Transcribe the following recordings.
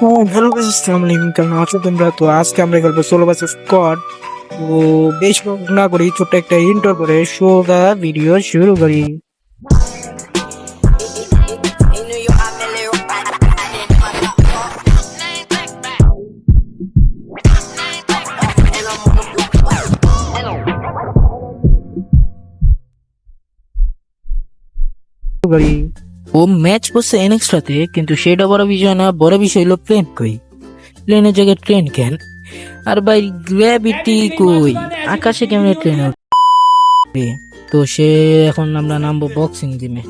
Hello guys, আসসালামু আলাইকুম। কেমন আছো তোমরা? তো আজকে আমরা খেলবো সোলো ভার্সেস স্কোয়াড। তো বেশ না করি, ছোট্ট একটা ইন্ট্রো করে সোজা ভিডিও শুরু করি। ও ম্যাচ করছে এনএক্সট্রাতে, কিন্তু সেটা বড় বিষয় না। বড় বিষয় হলো প্লেন কই, প্লেনের জায়গায় ট্রেন কেন? আর ভাই গ্র্যাভিটি কই? আকাশে কেমনে ট্রেন উঠবে? তো সে এখন আমরা নামবো বক্সিং জিমে।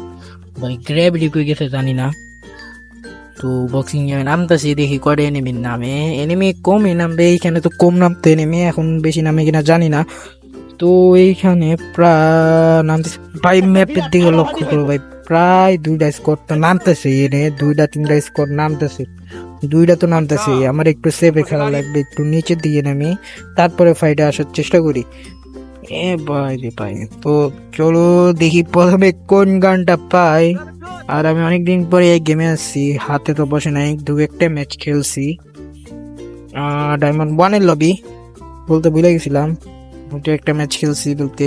ভাই গ্র্যাভিটি কই গেছে জানি না। তো বক্সিং গেমে নামতেছি, দেখি কয়টা এনিমির নামে। এনিমি কমই নামবে এইখানে, তো কম নামতে এনিমি, এখন বেশি নামে কিনা জানি না। তো এইখানে প্রায় নামতেছে ভাই, ম্যাপের দিকে লক্ষ্য করো ভাই, প্রায় দুইটা স্কোর তো নামতেছে, এনে দুইটা তিনটা স্কোর নামতেছে, দুইটা তো নামতেছে। আমার একটু সেভে খেলা লাগবে, একটু নিচের দিকে নামি তারপরে ফাইটে আসার চেষ্টা করি। এ ভাই রে ভাই, তো চলো দেখি প্রথমে কোন গানটা পাই। আর আমি অনেকদিন পরে এই গেমে আসছি, হাতে তো বসে নাই, দু একটা ম্যাচ খেলছি। ডায়মন্ড ওয়ানের লবি বলতে ভুলে গেছিলাম, ওটা একটা ম্যাচ খেলছি, বলতে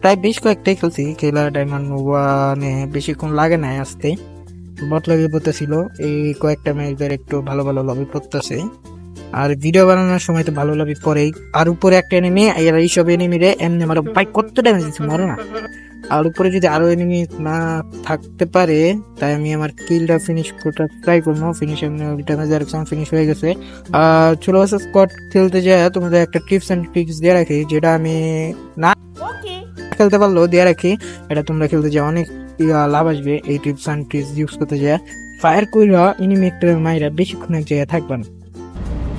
প্রায় বেশ কয়েকটাই খেলছি। খেলা ডায়মন্ড ওয়ানে বেশিক্ষণ লাগে নাই আসতে, বট লবি পড়তেছিল। এই কয়েকটা ম্যাচ ধরে একটু ভালো ভালো লবি পড়তেছে, আর ভিডিও বানানোর সময় তো ভালো লবি পরেই। আর উপরে একটা এনিমি, আর এইসব এনিমিরে এমনি মারো ভাই, কত ড্যামেজ দিচ্ছে মরো না। আর উপরে যদি আরো এনিমি না থাকতে পারে, তাই আমি আমার কিলটা ফিনিশ করতে ট্রাই করবো। ফিনিশ হয়ে গেছে। চলো স্কোয়াড খেলতে যায়, তোমাদের একটা টিপস এন্ড ট্রিক্স দিয়ে রাখি, যেটা আমি না খেলতে পারলেও দিয়ে রাখি। এটা তোমরা খেলতে যায় অনেক লাভ আসবে এই টিপস এন্ড ট্রিক্স ইউজ করতে যায়। ফায়ার কইরা এনিমি একটা মাইরা বেশিক্ষণ এক জায়গায় থাকবা না,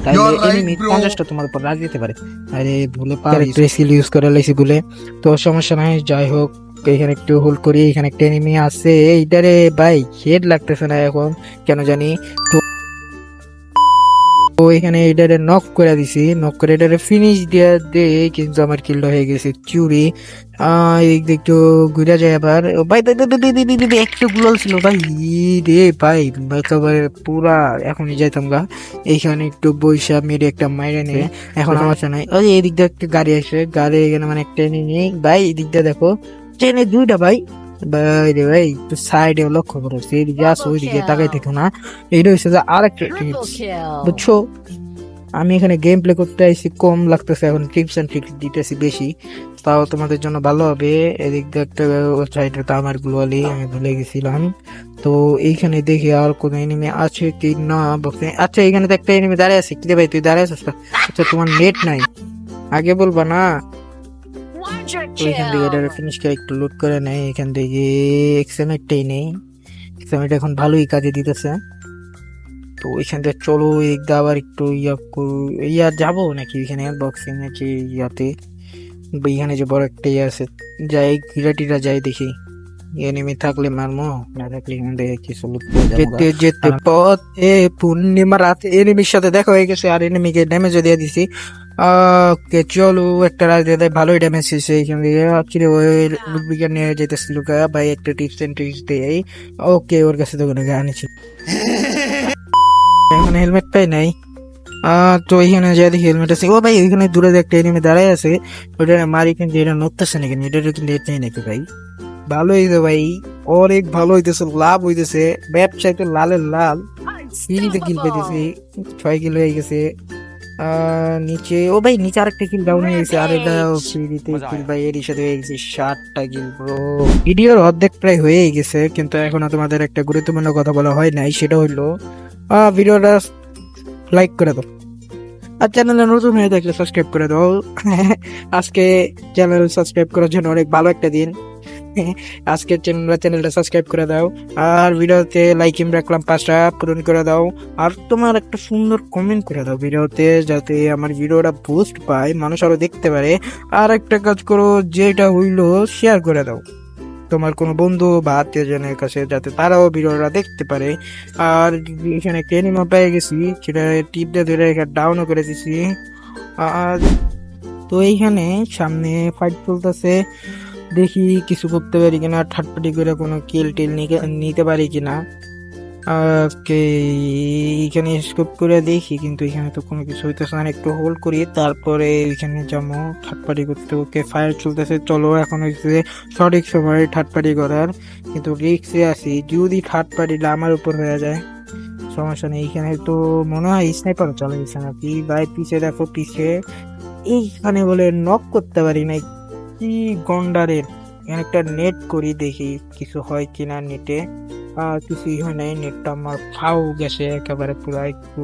তাইলে এনিমি 50টা তোমার উপর রাজ দিতে পারে। আরে ভুলে ক্যারেক্টার স্কিল ইউজ করে লাইছি বলে, তো সমস্যা নাই। যাই হোক, এখানে একটু হোল্ড করি, এখানে একটা এনিমি আছে। এইটারে ভাই হেড লাগতেছে না এখন কেন জানি। তো এখানে এটারে নক করে দিছি, নক করে এটারে ফিনিশ দিয়ে দে, কিন্তু আমার কিলটা হয়ে গেছে চুরি। একটু ঘুরে যায় আবার ভাই, একটু গুলাল ছিল ভাই রে ভাই, একেবারে পুরা এখনই যাইতাম গা। এইখানে একটু বৈশা মেরে একটা মাইরে নেবে, এখন আমার নাই। ওই এদিক দিয়ে একটা গাড়ি আসে, গাড়ি এখানে মানে একটা নিয়ে ভাই, এদিক দিয়ে দেখো ট্রেনে দুইটা ভাই। ভাই রে ভাই, একটু সাইডে লক্ষ্য করো, এদিকে আসো, ওইদিকে তাকাই দেখো না। এইটা হচ্ছে যে আরেকটা বুঝছো। আমি এখানে গেম প্লে করতে আইছি, কম লাগতেছে, এখন টিপস এন্ড ট্রিক্স দিতেছি বেশি, তাও তোমাদের জন্য ভালো হবে। এদিক দিয়ে একটা সাইডে তো আমার গ্লোয়ালি আমি ভুলে গেছিলাম। তো এইখানে দেখি আর কোন এনিমি আছে কি না বক্সে। আচ্ছা, এখানে তো একটা এনিমি দাঁড়িয়ে আছে। কি রে ভাই, তুই দাঁড়িয়ে আছিস? আচ্ছা, তোমার নেট নাই, আগে বলবা না। তো এখান থেকে এটা ফিনিশ করে একটু লুট করে নেই, এখান থেকে এক্সএমএটটাই নেই। এক্সএমএট এখন ভালোই কাজে দিতেছে। তো ওইখান থেকে চলো একদম আবার একটু ইয়া যাবো নাকি এখানে বক্সিং নাকি ইয়াতে, এখানে যে বড় একটা ইয়ে আছে, যাই ঘিরাটিরা যাই দেখি। এনিমি থাকলে মারমো, না থাকলে এখান থেকে কিছু যেতে যেতে পথে পূর্ণিমা রাতে এনিমির সাথে দেখা হয়ে গেছে, আর এনিমিকে ড্যামেজও দিয়ে দিছি। ওকে চলো, একটা রাত দিয়ে ভালোই ড্যামেজ হয়েছে এখান থেকে। চিরে ওই লুটবিকে নিয়ে যেতেছিল ভাই, একটা টিপস এন্ড ট্রিক্স দেয়। ওকে, ওর কাছে তো কোনো গান ছিল, এখন হেলমেটটাই নাই। তো এখানে যা দেখি হেলমেট আছে। ও ভাই, ওইখানে দূরে একটা এনিমি দাঁড়ায় আছে, ওটা মারি, কিন্তু এটা নড়তেছে না কেন? এটা কিন্তু এটাই নাকি ভাই? ভালো হইছে ভাই, অনেক ভালো হইতেছে, লাভ হইতেছে। ব্যবসায় তো লালের লাল, ফ্রিতে কিল পেতেছি, 6 কিল হয়ে গেছে। নিচে ও ভাই, নিচে আরেকটা কিল ডাউন হয়ে গেছে, আর এটা ফ্রিতে কিল ভাই, এর সাথে হয়ে গেছে 7টা কিল ব্রো। ভিডিওর অর্ধেক প্রায় হয়েই গেছে, কিন্তু এখনো তোমাদের একটা গুরুত্বপূর্ণ কথা বলা হয় নাই, সেটা হইলো ভিডিওটা লাইক করে দাও, আর চ্যানেলে নতুন হয়ে থাকলে সাবস্ক্রাইব করে দাও। আজকে চ্যানেল সাবস্ক্রাইব করার জন্য অনেক ভালো একটা দিন। আজকের চ্যানেলটা সাবস্ক্রাইব করে দাও, আর ভিডিওতে লাইক রাখলাম 5টা পূরণ করে দাও, আর তোমার একটা সুন্দর কমেন্ট করে দাও ভিডিওতে, যাতে আমার ভিডিওটা বুস্ট পায়, মানুষ আরো দেখতে পারে। আর একটা কাজ করো, যেটা হইলো শেয়ার করে দাও তোমার কোনো বন্ধু বা আত্মীয় জনের কাছে, যাতে তারাও ভিডিওটা দেখতে পারে। আর এখানে একটা এনিমা পেয়ে গেছি, সেটা টিপ দিয়ে ধরে ডাউনও করে দিছি। আর তো এইখানে সামনে ফাইট চলতেছে, দেখি কিছু করতে পারি কিনা, থার্ড পার্টি করে কোনো কিল টিল নিতে পারি কিনা। ওকে, এখানে স্কোপ করে দেখি, কিন্তু এখানে তো কোনো কিছু হইতেছে না। একটু হোল্ড করি, তারপরে এখানে যাবো থার্ড পার্টি করতে। ওকে, ফায়ার চলতেছে, চলো এখন হচ্ছে সঠিক সময় থার্ড পার্টি করার, কিন্তু রিক্সে আছি, যদি থার্ড পার্টিটা আমার উপর হয়ে যায় সমস্যা নেই। এখানে তো মনে হয় স্নাইপার চালাইছে নাকি ভাই, পিছে দেখো পিছে, এইখানে বলে নক করতে পারি নাই, কি গন্ডারের। এখানে একটা নেট করি, দেখি কিছু হয় কিনা নেটে। কিছুই হয় নাই, নেটটা আমার ফাউ গেছে একেবারে পুরো। একটু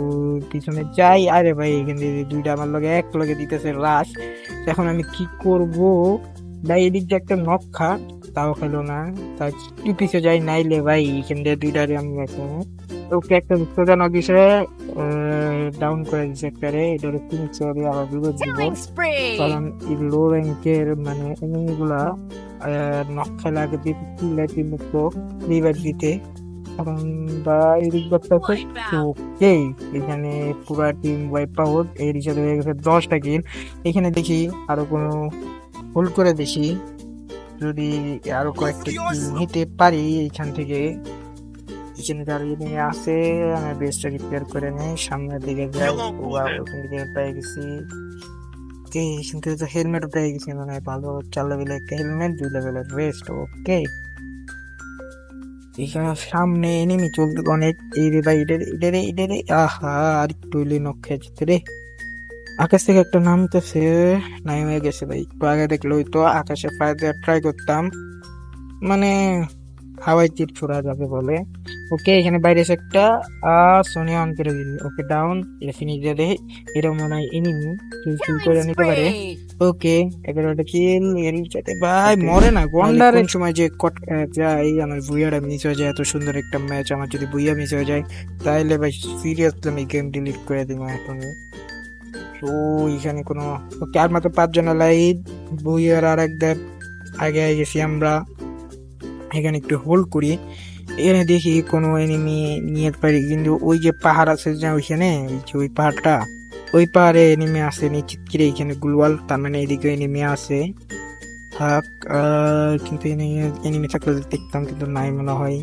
পিছনে যাই, আরে ভাই এখানে দুইটা আমার লগে এক লগে দিতেছে রাশ। এখন আমি কি করব ভাই? এদিক যে একটা নক খা, তাও খেলো না। তাই একটু পিছিয়ে যাই, নাইলে ভাই এখান দিয়ে দুইটারে আমি এখন। ওকে, একটা সোজা নক দিছে, ডাউন করে দিছে একবারে। এটার কিনছে আবার বিপদ দিব, কারণ এই লো র্যাঙ্কের মানে এনিমি গুলা নক খেলা আগে দিতে মুক্ত রিভাইভ দিতে। এখন বা এদিক করতেছে। ওকে, এখানে পুরা টিম ওয়াইপ আউট, এর হিসাবে হয়ে গেছে 10টা কিল। এখানে দেখি আরো কোনো হোল্ড করে দেখি, যদি আরো কয়েকটা কিল নিতে পারি এখান থেকে। এখানে দাঁড়িয়ে নিয়ে আসে, আমি বেসটা রিপেয়ার করে নেই, সামনের দিকে যাই। ওখান থেকে পেয়ে গেছি। ওকে, এখান থেকে তো হেলমেটও পেয়ে গেছি, মানে ভালো 4 লেভেলের একটা হেলমেট, 2 লেভেলের ভেস্ট। ওকে, এখানে সামনে এনিমি চলতে অনেক। এই রে ভাই, এটারে আহা, আর একটু হইলে নক খেয়ে যেতে রে। আকাশ থেকে একটা নামতেছে, নাই হয়ে গেছে ভাই। একটু আগে দেখলে হয়তো আকাশে ফায়ার দেওয়ার ট্রাই করতাম, মানে হাওয়াই তীর ছোড়া যাবে বলে। ওকে, এখানে বাইরে এসে একটা সোনিয়া অন করে দিল। ওকে, ডাউন, এটা ফিনিশ দিয়ে দেয়। এটা মনে হয় এনিমি কিল করে নিতে পারে। ওকে, 11টা কিল এর সাথে ভাই মরে না গন্ডারের সময় যে কট যায়, আমার বুইয়াটা মিস হয়ে যায়। এত সুন্দর একটা ম্যাচ আমার যদি বুইয়া মিস হয়ে যায়, তাহলে ভাই সিরিয়াসলি আমি গেম ডিলিট করে দিব এখন। তো এখানে কোনো, ওকে, আর মাত্র 5 জন লাইট, বুইয়ার আর একদম আগে গেছি আমরা। এখানে একটু হোল্ড করি, এখানে দেখি কোনো এনিমি নিয়ে পারি, কিন্তু ওই যে পাহাড় আছে যে ওইখানে, ওই পাহাড়টা, ওই পাহাড়ে এনিমি আছে নিশ্চিত করে। এখানে গ্লোয়াল, তার মানে এদিকে এনিমি আছে থাক। কিন্তু এনিমি থাকলে দেখতাম, কিন্তু নাই মনে হয়,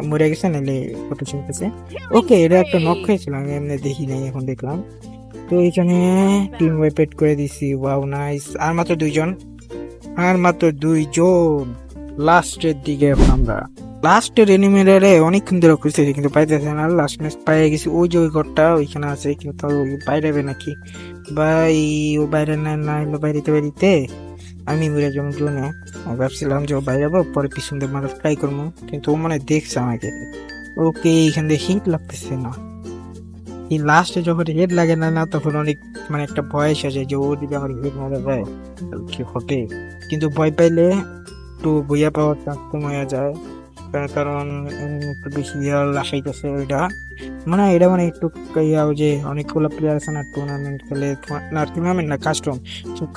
মরে গেছে নাহলে ফটো শুনতেছে। ওকে, এটা একটা নক হয়েছিল, আমি এমনি দেখি নাই, এখন দেখলাম। তো এখানে টিম ওয়েপেট করে দিছি। Wow, nice. আর মাত্র 2 জন, আর মাত্র 2 জন। লাস্টের দিকে এখন আমরা লাস্টের এনিমিটারে অনেকক্ষণ ধরে খুঁজতেছি, কিন্তু পাইতেছে না। লাস্ট ম্যাচ পাই গেছি, ওই যে ওই ঘরটা ওইখানে আছে, কিন্তু বাইরে নাকি ভাই, ও বাইরে না এলো। বাইরিতে আমি বেড়ে যেমন জোনে ভাবছিলাম যে ও বাইরে যাবো, পরে পিছন দিয়ে মানুষ ট্রাই করবো, কিন্তু ও মানে দেখছে আমাকে। ওকে, এখান দিয়ে হিট লাগতেছে না। এই লাস্টে যখন হেড লাগে না না, তখন অনেক মানে একটা ভয় এসে যায় যে ও দিকে আমার হেড মারা যায়, কি হবে। কিন্তু ভয় পাইলে একটু বইয়া পাওয়ার চান্স কমে যায়, কারণ একটু বেশি লাফাইতেছে ওইটা। মানে এটা মানে একটু ওই যে অনেকগুলো প্লেয়ার আছে না, টুর্নামেন্ট খেলে, না টুর্নামেন্ট না,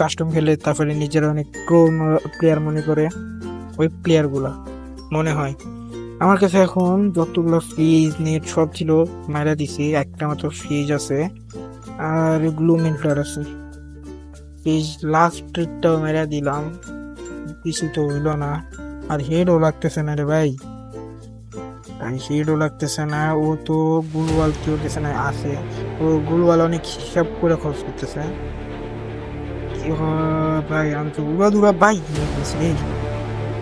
কাস্টম খেলে, তারপরে নিজের অনেক প্রো প্লেয়ার মনে করে, ওই প্লেয়ার গুলা মনে হয়। আমার কাছে এখন যতগুলো ফ্রিজ নেট সব ছিল মারা দিছি, একটা মাত্র ফ্রিজ আছে আর গ্লুমিন ফ্লার আছে। ফ্রিজ লাস্টটাও মেরা দিলাম, কিছু তো হইলো না। আর হেডও লাগতেছে না রে ভাই, হেডও লাগতেছে না। ও তো গুলওয়াল কি করতেছে না, আছে ও গুলওয়াল অনেক হিসাব করে খরচ করতেছে। কি ভাই, আমি তো উড়া ভাই রে।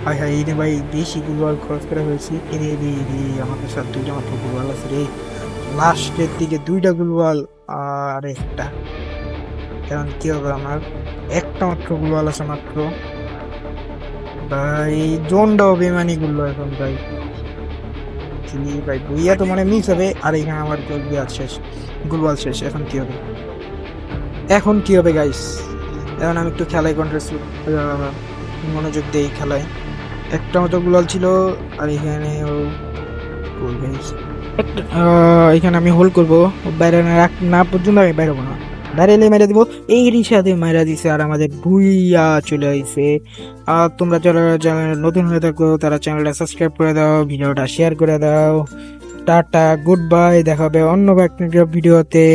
হাই হাই রে ভাই, বেশি গুলওয়াল খরচ করে হয়েছি। আমাদের সাথে 2টা মাত্র গুলওয়াল আছে রে, লাস্টের দিকে 2টা গুলওয়াল আর একটা। কারণ কি হবে, আমার একটা মাত্র গুলওয়াল আছে মাত্র ভাই। জোনটাও বেমানি গুলো এখন ভাই, ভাই বুইয়া তো মানে মিস হবে। আর এখানে আমার শেষ, গুলওয়াল শেষ। এখন কি হবে গাইস? এখন আমি একটু খেলায় মনোযোগ দেই খেলায়। একটা মতো গুলাল ছিল, আর এখানে এখানে আমি হোল্ড করবো, বাইরে না পর্যন্ত আমি বাইরে হবো না। বাইরে এলে মেরে দিব, এই রিসাতে মাইরা দিছে, আর আমাদের ভুইয়া চলে আইছে। আর তোমরা যারা নতুন হয়ে থাকো, তারা চ্যানেলটা সাবস্ক্রাইব করে দাও, ভিডিওটা শেয়ার করে দাও। টাটা, গুড বাই, দেখা হবে অন্য একটা ভিডিওতে।